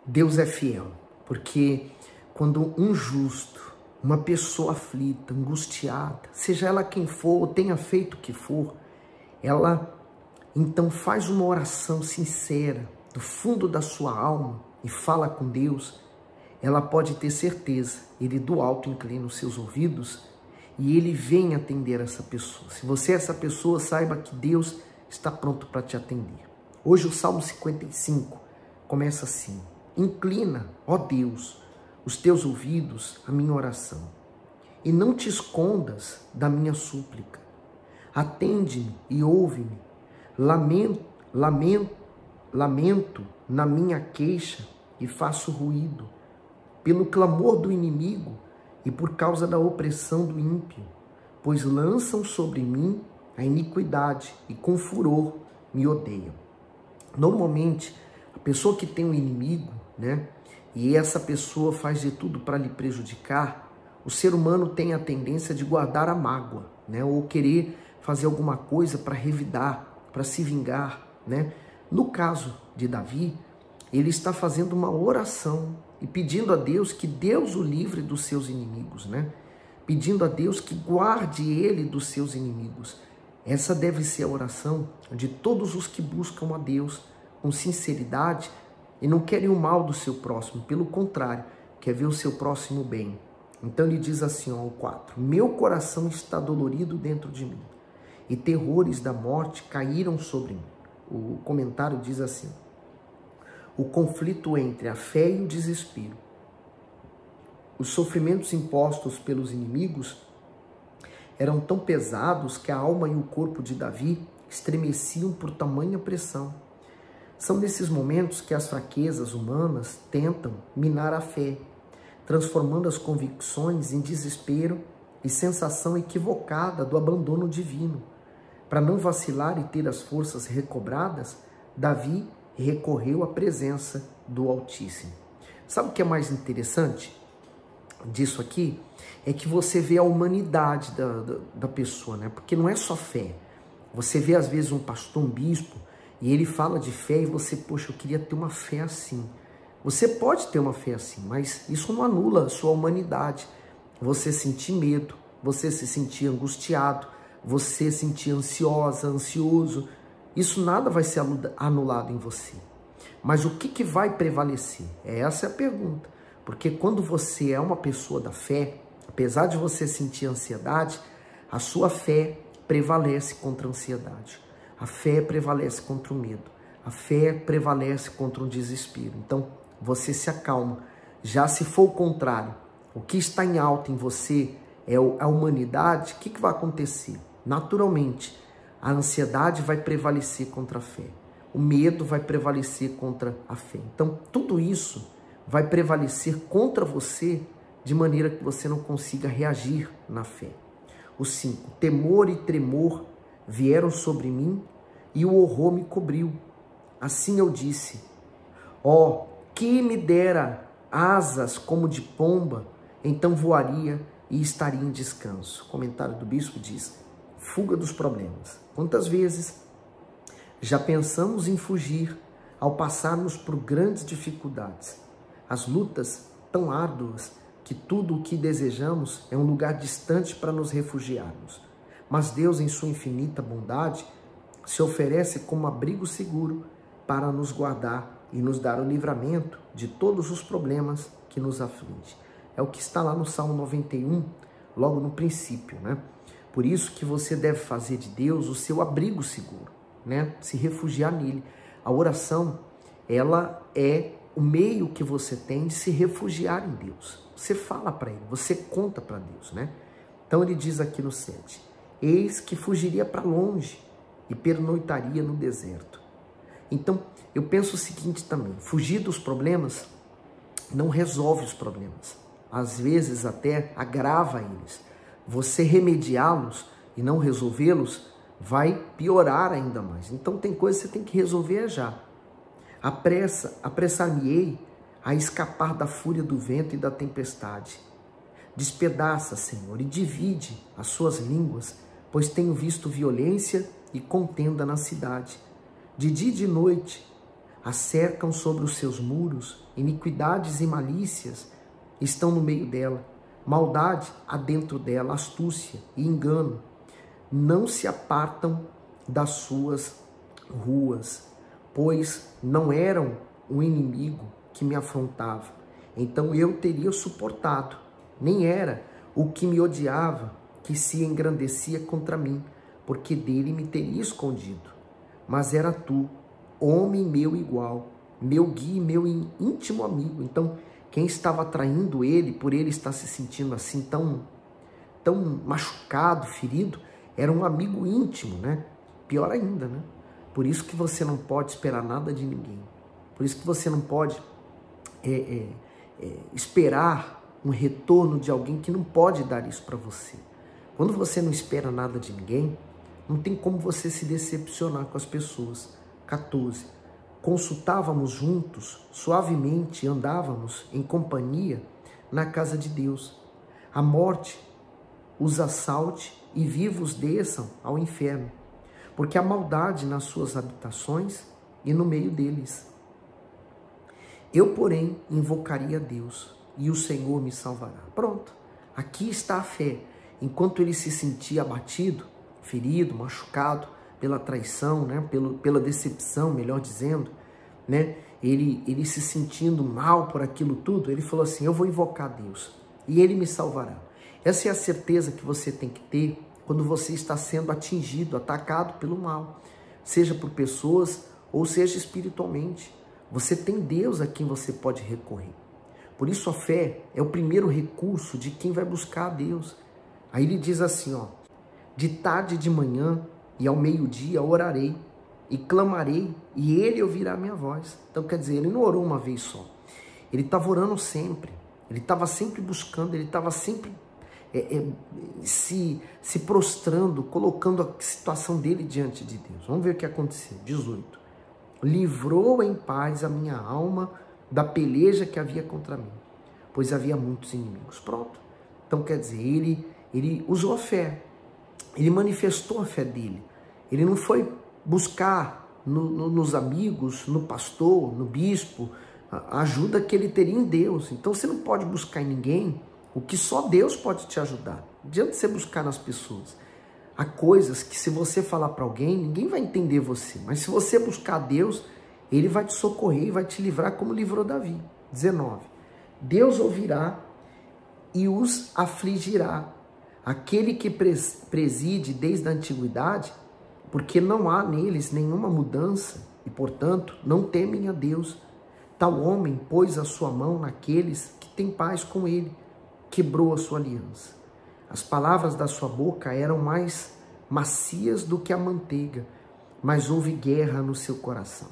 Deus é fiel, porque quando um justo, uma pessoa aflita, angustiada, seja ela quem for, ou tenha feito o que for, ela então faz uma oração sincera, do fundo da sua alma, e fala com Deus, ela pode ter certeza, Ele do alto inclina os seus ouvidos e Ele vem atender essa pessoa. Se você é essa pessoa, saiba que Deus está pronto para te atender. Hoje o Salmo 55 começa assim: inclina, ó Deus, os teus ouvidos à minha oração, e não te escondas da minha súplica. Atende-me e ouve-me. Lamento na minha queixa e faço ruído, pelo clamor do inimigo e por causa da opressão do ímpio, pois lançam sobre mim a iniquidade e com furor me odeiam. Normalmente, a pessoa que tem um inimigo, e essa pessoa faz de tudo para lhe prejudicar, o ser humano tem a tendência de guardar a mágoa, ou querer fazer alguma coisa para revidar, para se vingar, No caso de Davi, ele está fazendo uma oração e pedindo a Deus que Deus o livre dos seus inimigos, Pedindo a Deus que guarde ele dos seus inimigos. Essa deve ser a oração de todos os que buscam a Deus com sinceridade e não querem o mal do seu próximo, pelo contrário, quer ver o seu próximo bem. Então ele diz assim, o 4, meu coração está dolorido dentro de mim, e terrores da morte caíram sobre mim. O comentário diz assim: o conflito entre a fé e o desespero, os sofrimentos impostos pelos inimigos eram tão pesados que a alma e o corpo de Davi estremeciam por tamanha pressão. São nesses momentos que as fraquezas humanas tentam minar a fé, transformando as convicções em desespero e sensação equivocada do abandono divino. Para não vacilar e ter as forças recobradas, Davi recorreu à presença do Altíssimo. Sabe o que é mais interessante disso aqui? É que você vê a humanidade da pessoa, Porque não é só fé. Você vê às vezes um pastor, um bispo, e ele fala de fé e você, poxa, eu queria ter uma fé assim. Você pode ter uma fé assim, mas isso não anula a sua humanidade. Você sentir medo, você se sentir angustiado, você sentir ansiosa, ansioso, isso nada vai ser anulado em você. Mas o que vai prevalecer? Essa é a pergunta. Porque quando você é uma pessoa da fé, apesar de você sentir ansiedade, a sua fé prevalece contra a ansiedade. A fé prevalece contra o medo. A fé prevalece contra o desespero. Então, você se acalma. Já se for o contrário, o que está em alta em você é a humanidade, o que vai acontecer? Naturalmente, a ansiedade vai prevalecer contra a fé. O medo vai prevalecer contra a fé. Então, tudo isso vai prevalecer contra você de maneira que você não consiga reagir na fé. O 5, temor e tremor vieram sobre mim e o horror me cobriu. Assim eu disse, que me dera asas como de pomba, então voaria e estaria em descanso. O comentário do bispo diz, fuga dos problemas. Quantas vezes já pensamos em fugir ao passarmos por grandes dificuldades, as lutas tão árduas que tudo o que desejamos é um lugar distante para nos refugiarmos. Mas Deus, em sua infinita bondade, se oferece como abrigo seguro para nos guardar e nos dar o livramento de todos os problemas que nos afligem. É o que está lá no Salmo 91, logo no princípio, Por isso que você deve fazer de Deus o seu abrigo seguro, Se refugiar nele. A oração, ela é o meio que você tem de se refugiar em Deus. Você fala para ele, você conta para Deus, Então ele diz aqui no 7, eis que fugiria para longe e pernoitaria no deserto. Então, eu penso o seguinte também, fugir dos problemas não resolve os problemas. Às vezes até agrava eles. Você remediá-los e não resolvê-los vai piorar ainda mais. Então tem coisas que você tem que resolver já. Apressar-me-ei a escapar da fúria do vento e da tempestade. Despedaça, Senhor, e divide as suas línguas, pois tenho visto violência e contenda na cidade. De dia e de noite a cercam sobre os seus muros, iniquidades e malícias estão no meio dela, maldade há dentro dela, astúcia e engano, não se apartam das suas ruas, pois não eram um inimigo que me afrontava, então eu teria suportado, nem era o que me odiava, que se engrandecia contra mim, porque dele me teria escondido. Mas era tu, homem meu igual, meu guia e meu íntimo amigo. Então, quem estava traindo ele, por ele estar se sentindo assim tão machucado, ferido, era um amigo íntimo, né? Pior ainda, né? Por isso que você não pode esperar nada de ninguém. Por isso que você não pode esperar um retorno de alguém que não pode dar isso para você. Quando você não espera nada de ninguém, não tem como você se decepcionar com as pessoas. 14. Consultávamos juntos, suavemente andávamos em companhia na casa de Deus. A morte os assalte e vivos desçam ao inferno, porque há maldade nas suas habitações e no meio deles. Eu, porém, invocaria a Deus e o Senhor me salvará. Pronto, aqui está a fé. Enquanto ele se sentia abatido, ferido, machucado pela traição, né? pela decepção, melhor dizendo, né? Ele se sentindo mal por aquilo tudo, ele falou assim, eu vou invocar a Deus e ele me salvará. Essa é a certeza que você tem que ter quando você está sendo atingido, atacado pelo mal, seja por pessoas ou seja espiritualmente. Você tem Deus a quem você pode recorrer. Por isso a fé é o primeiro recurso de quem vai buscar a Deus. Aí ele diz assim, ó, de tarde e de manhã e ao meio-dia orarei e clamarei e ele ouvirá a minha voz. Então quer dizer, ele não orou uma vez só. Ele estava orando sempre. Ele estava sempre buscando, ele estava sempre se prostrando, colocando a situação dele diante de Deus. Vamos ver o que aconteceu. 18. Livrou em paz a minha alma da peleja que havia contra mim, pois havia muitos inimigos. Pronto. Então quer dizer, ele usou a fé, ele manifestou a fé dele. Ele não foi buscar nos amigos, no pastor, no bispo, a ajuda que ele teria em Deus. Então você não pode buscar em ninguém o que só Deus pode te ajudar. Não adianta você buscar nas pessoas. Há coisas que se você falar para alguém, ninguém vai entender você. Mas se você buscar Deus, ele vai te socorrer e vai te livrar como livrou Davi. 19. Deus ouvirá e os afligirá. Aquele que preside desde a antiguidade, porque não há neles nenhuma mudança e, portanto, não temem a Deus. Tal homem pôs a sua mão naqueles que têm paz com ele, quebrou a sua aliança. As palavras da sua boca eram mais macias do que a manteiga, mas houve guerra no seu coração.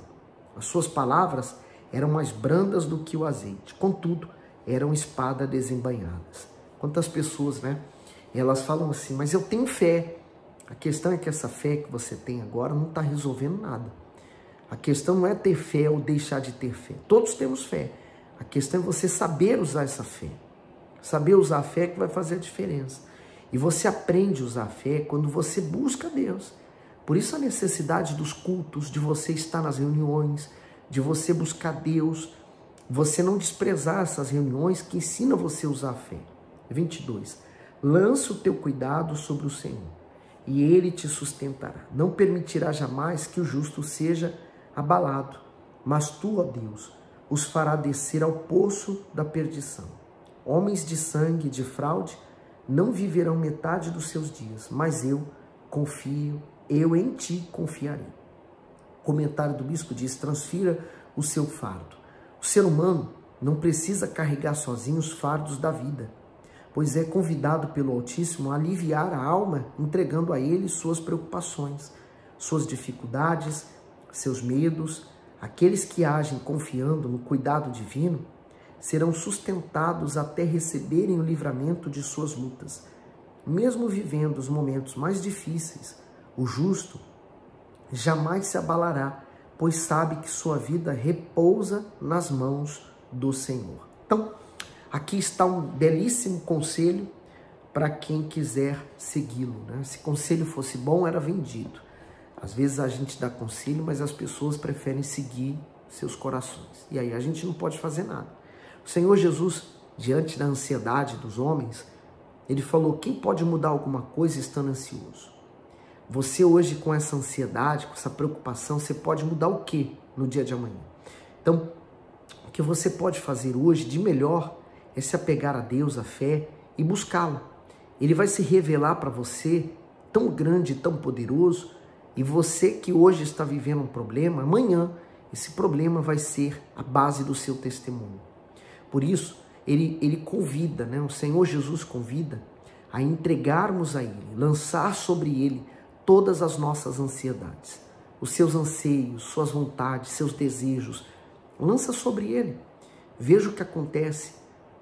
As suas palavras eram mais brandas do que o azeite, contudo, eram espada desembainhadas. Quantas pessoas, né? Elas falam assim, mas eu tenho fé. A questão é que essa fé que você tem agora não está resolvendo nada. A questão não é ter fé ou deixar de ter fé. Todos temos fé. A questão é você saber usar essa fé. Saber usar a fé que vai fazer a diferença. E você aprende a usar a fé quando você busca Deus. Por isso a necessidade dos cultos, de você estar nas reuniões, de você buscar Deus, você não desprezar essas reuniões que ensinam você a usar a fé. 22. Lança o teu cuidado sobre o Senhor, e Ele te sustentará. Não permitirá jamais que o justo seja abalado, mas tu, ó Deus, os fará descer ao poço da perdição. Homens de sangue e de fraude não viverão metade dos seus dias, mas eu em ti confiarei. O comentário do bispo diz, transfira o seu fardo. O ser humano não precisa carregar sozinho os fardos da vida, pois é convidado pelo Altíssimo a aliviar a alma, entregando a Ele suas preocupações, suas dificuldades, seus medos. Aqueles que agem confiando no cuidado divino serão sustentados até receberem o livramento de suas lutas. Mesmo vivendo os momentos mais difíceis, o justo jamais se abalará, pois sabe que sua vida repousa nas mãos do Senhor. Então, aqui está um belíssimo conselho para quem quiser segui-lo, né? Se conselho fosse bom, era vendido. Às vezes a gente dá conselho, mas as pessoas preferem seguir seus corações. E aí a gente não pode fazer nada. O Senhor Jesus, diante da ansiedade dos homens, ele falou: quem pode mudar alguma coisa estando ansioso? Você hoje, com essa ansiedade, com essa preocupação, você pode mudar o quê no dia de amanhã? Então, o que você pode fazer hoje de melhor é se apegar a Deus, a fé e buscá-lo. Ele vai se revelar para você tão grande, tão poderoso, e você que hoje está vivendo um problema, amanhã esse problema vai ser a base do seu testemunho. Por isso, ele convida, né? O Senhor Jesus convida a entregarmos a Ele, lançar sobre Ele todas as nossas ansiedades, os seus anseios, suas vontades, seus desejos. Lança sobre Ele. Veja o que acontece.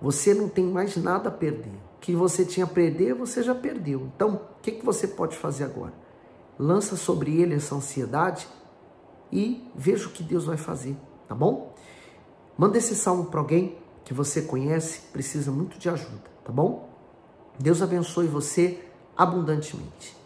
Você não tem mais nada a perder. O que você tinha a perder, você já perdeu. Então, o que você pode fazer agora? Lança sobre Ele essa ansiedade e veja o que Deus vai fazer, tá bom? Manda esse salmo para alguém que você conhece, precisa muito de ajuda, tá bom? Deus abençoe você abundantemente.